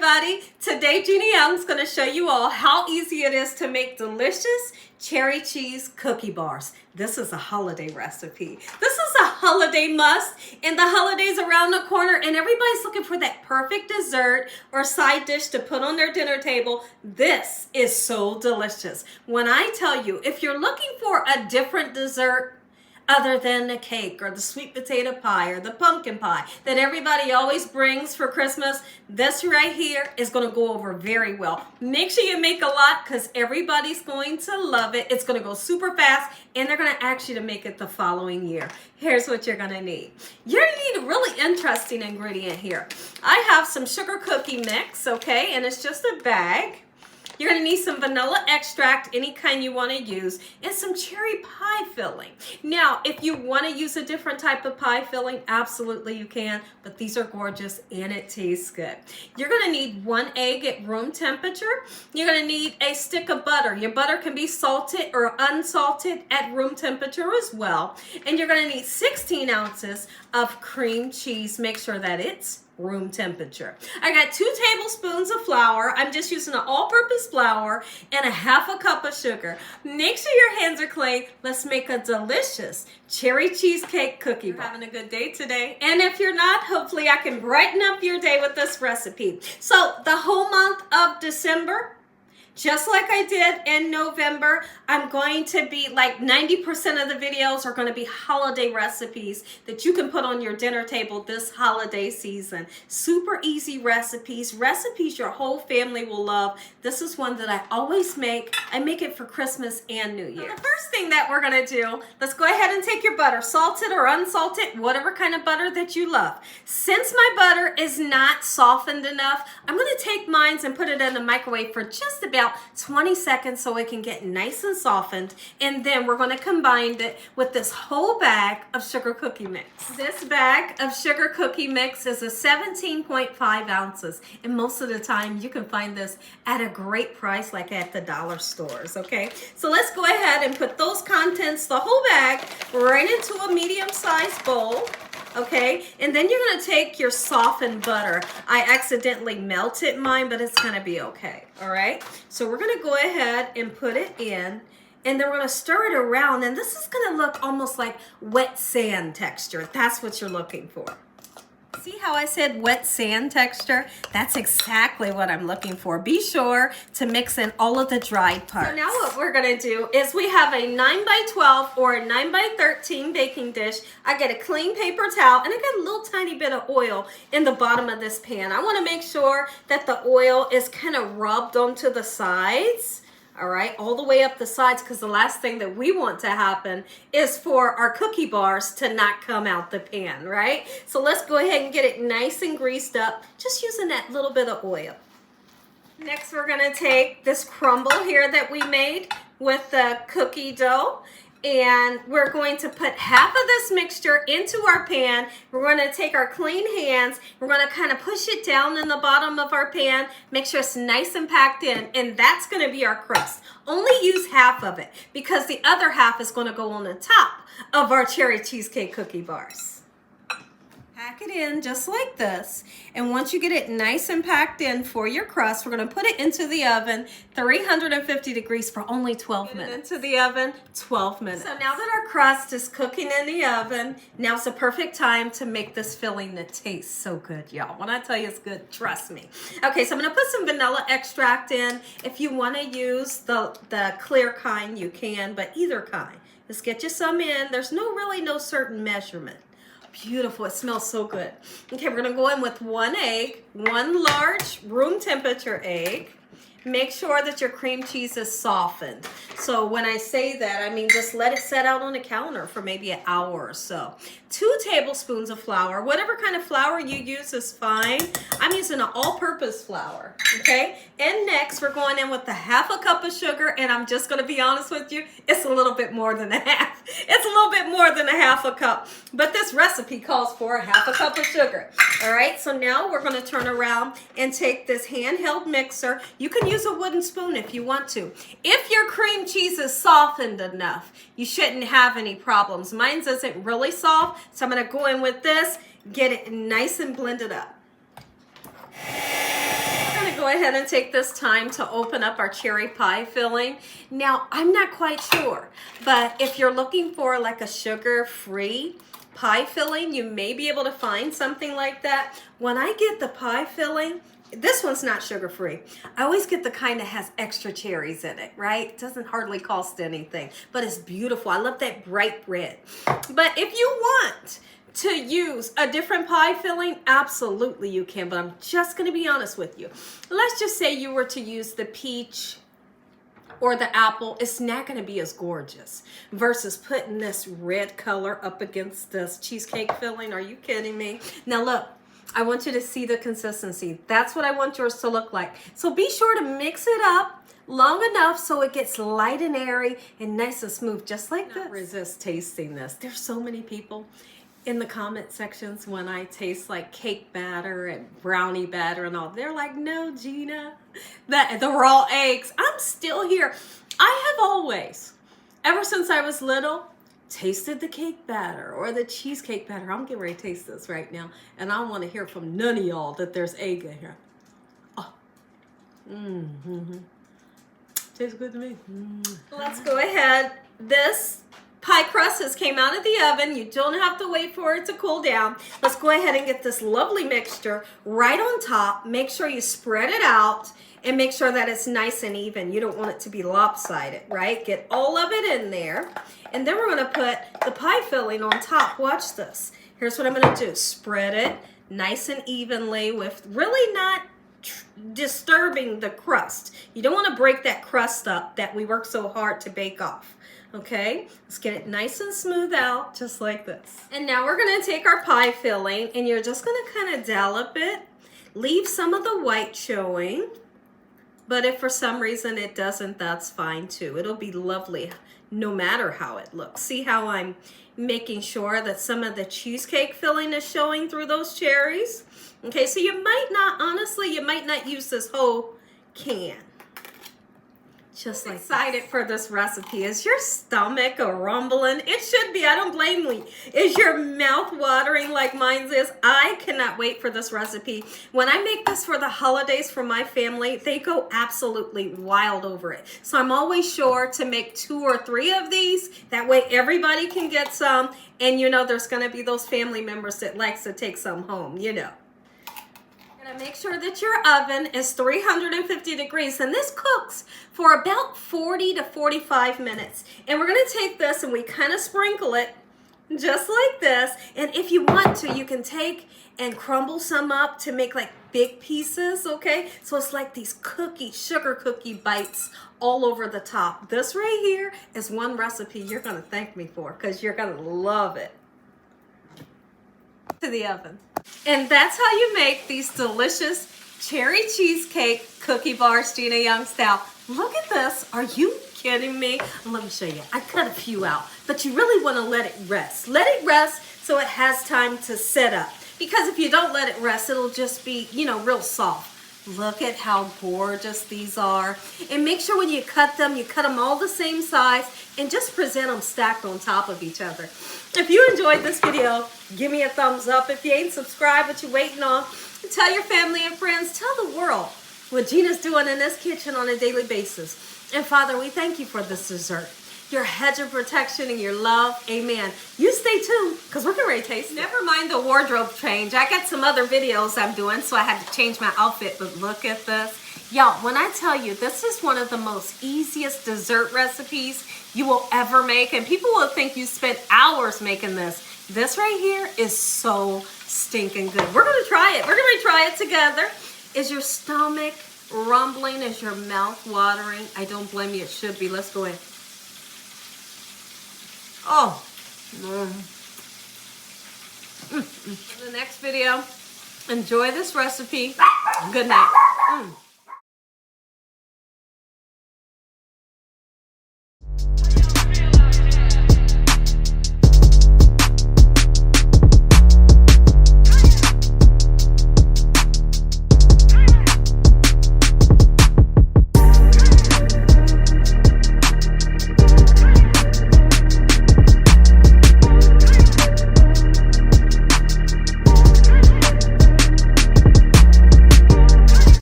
everybody. Today Gina Young's going to show you all how easy it is to make delicious cherry cheese cookie bars. This is a holiday recipe. This is a holiday must, and the holidays around the corner, and everybody's looking for that perfect dessert or side dish to put on their dinner table. This is so delicious. When I tell you, if you're looking for a different dessert other than the cake or the sweet potato pie or the pumpkin pie that everybody always brings for Christmas, this right here is going to go over very well. Make sure you make a lot because everybody's going to love it. It's going to go super fast, and they're going to ask you to make it the following year. Here's what you're going to need. You're going to need a really interesting ingredient here. I have some sugar cookie mix, okay, and it's just a bag. You're going to need some vanilla extract, any kind you want to use, and some cherry pie filling. Now, if you want to use a different type of pie filling, absolutely you can, but these are gorgeous and it tastes good. You're going to need 1 egg at room temperature. You're going to need a stick of butter. Your butter can be salted or unsalted at room temperature as well. And you're going to need 16 ounces of cream cheese. Make sure that it's room temperature. I got 2 tablespoons of flour. I'm just using an all-purpose flour and a half a cup of sugar. Make sure your hands are clean. Let's make a delicious cherry cheesecake cookie bar. Having a good day today? And if you're not, hopefully I can brighten up your day with this recipe. So the whole month of December, just like I did in November, I'm going to be like 90% of the videos are going to be holiday recipes that you can put on your dinner table this holiday season. Super easy recipes your whole family will love. This is one that I always make. I make it for Christmas and New Year. The first thing that we're going to do, let's go ahead and take your butter, salted or unsalted, whatever kind of butter that you love. Since my butter is not softened enough, I'm going to take mine and put it in the microwave for just about 20 seconds so it can get nice and softened, and then we're going to combine it with this whole bag of sugar cookie mix. This bag of sugar cookie mix is a 17.5 ounces, and most of the time you can find this at a great price like at the dollar stores, okay? So let's go ahead and put those contents, the whole bag, right into a medium-sized bowl. Okay, and then you're going to take your softened butter. I accidentally melted mine, but it's going to be okay, all right? So we're going to go ahead and put it in, and then we're going to stir it around, and this is going to look almost like wet sand texture. That's what you're looking for. See how I said wet sand texture? That's exactly what I'm looking for. Be sure to mix in all of the dried parts. So now what we're going to do is we have a 9x12 or a 9x13 baking dish. I get a clean paper towel, and I got a little tiny bit of oil in the bottom of this pan. I want to make sure that the oil is kind of rubbed onto the sides. All right, all the way up the sides, because the last thing that we want to happen is for our cookie bars to not come out the pan, right? So let's go ahead and get it nice and greased up, just using that little bit of oil. Next, we're going to take this crumble here that we made with the cookie dough, and we're going to put half of this mixture into our pan. We're going to take our clean hands. We're going to kind of push it down in the bottom of our pan. Make sure it's nice and packed in, and that's going to be our crust. Only use half of it because the other half is going to go on the top of our cherry cheesecake cookie bars. Pack it in just like this, and once you get it nice and packed in for your crust, we're going to put it into the oven, 350 degrees for only 12 minutes. Into the oven, 12 minutes. So now that our crust is cooking in the oven, now's the perfect time to make this filling that tastes so good, y'all. When I tell you it's good, trust me. Okay, so I'm going to put some vanilla extract in. If you want to use the clear kind, you can, but either kind. Just get you some in. There's really no certain measurement. Beautiful, it smells so good. Okay, we're gonna go in with 1 egg, 1 large room temperature egg. Make sure that your cream cheese is softened. So when I say that, I mean just let it set out on the counter for maybe an hour or so. 2 tablespoons of flour. Whatever kind of flour you use is fine. I'm using an all-purpose flour, okay? And next, we're going in with a half a cup of sugar, and I'm just gonna be honest with you, it's a little bit more than a half. It's a little bit more than a half a cup, but this recipe calls for a half a cup of sugar. All right, so now we're gonna turn around and take this handheld mixer. You can use a wooden spoon if you want to. If your cream cheese is softened enough, you shouldn't have any problems. Mine isn't really soft, so I'm gonna go in with this, get it nice and blended up. go ahead and take this time to open up our cherry pie filling. Now, I'm not quite sure, but if you're looking for like a sugar-free pie filling, you may be able to find something like that. When I get the pie filling, this one's not sugar-free. I always get the kind that has extra cherries in it, right? It doesn't hardly cost anything, but it's beautiful. I love that bright red. But if you want to use a different pie filling, absolutely you can, but I'm just going to be honest with you. Let's just say you were to use the peach or the apple. It's not going to be as gorgeous versus putting this red color up against this cheesecake filling. Are you kidding me? Now look, I want you to see the consistency. That's what I want yours to look like. So be sure to mix it up long enough so it gets light and airy and nice and smooth, just like this. Resist tasting this. There's so many people in the comment sections when I taste like cake batter and brownie batter and all. They're like, no, Gina, the raw eggs. I'm still here. I have always, ever since I was little, tasted the cake batter or the cheesecake batter. I'm getting ready to taste this right now, and I don't want to hear from none of y'all that there's egg in here. Oh, tastes good to me. Let's go ahead. This pie crust has came out of the oven. You don't have to wait for it to cool down. Let's go ahead and get this lovely mixture right on top. Make sure you spread it out and make sure that it's nice and even. You don't want it to be lopsided, right? Get all of it in there. And then we're gonna put the pie filling on top. Watch this. Here's what I'm gonna do. Spread it nice and evenly with really not disturbing the crust. You don't wanna break that crust up that we work so hard to bake off. Okay, let's get it nice and smooth out, just like this. And now we're gonna take our pie filling and you're just gonna kind of dollop it. Leave some of the white showing, but if for some reason it doesn't, that's fine too. It'll be lovely no matter how it looks. See how I'm making sure that some of the cheesecake filling is showing through those cherries? Okay, so you might not, honestly, you might not use this whole can. Just like excited for this recipe. Is your stomach a rumbling? It should be. I don't blame you. Is your mouth watering like mine is? I cannot wait for this recipe. When I make this for the holidays for my family, they go absolutely wild over it. So I'm always sure to make 2 or 3 of these. That way everybody can get some. And you know there's going to be those family members that likes to take some home, you know. Make sure that your oven is 350 degrees, and this cooks for about 40 to 45 minutes. And we're going to take this and we kind of sprinkle it just like this. And if you want to, you can take and crumble some up to make like big pieces, okay? So it's like these sugar cookie bites all over the top. This right here is one recipe you're going to thank me for because you're going to love it. To the oven. And that's how you make these delicious cherry cheesecake cookie bars, Gina Young style. Look at this. Are you kidding me? Let me show you. I cut a few out, but you really want to let it rest. Let it rest so it has time to set up. Because if you don't let it rest, it'll just be, you know, real soft. Look at how gorgeous these are. And make sure when you cut them all the same size and just present them stacked on top of each other. If you enjoyed this video, give me a thumbs up. If you ain't subscribed, what you waiting on? Tell your family and friends, tell the world what Gina's doing in this kitchen on a daily basis. And Father, we thank you for this dessert. Your hedge of protection and your love. Amen. You stay tuned because we're getting ready to taste it. Never mind the wardrobe change. I got some other videos I'm doing, so I had to change my outfit. But look at this. Y'all, when I tell you, this is one of the most easiest dessert recipes you will ever make. And people will think you spent hours making this. This right here is so stinking good. We're going to try it. We're going to try it together. Is your stomach rumbling? Is your mouth watering? I don't blame you. It should be. Let's go in. Oh, in the next video, enjoy this recipe. Good night.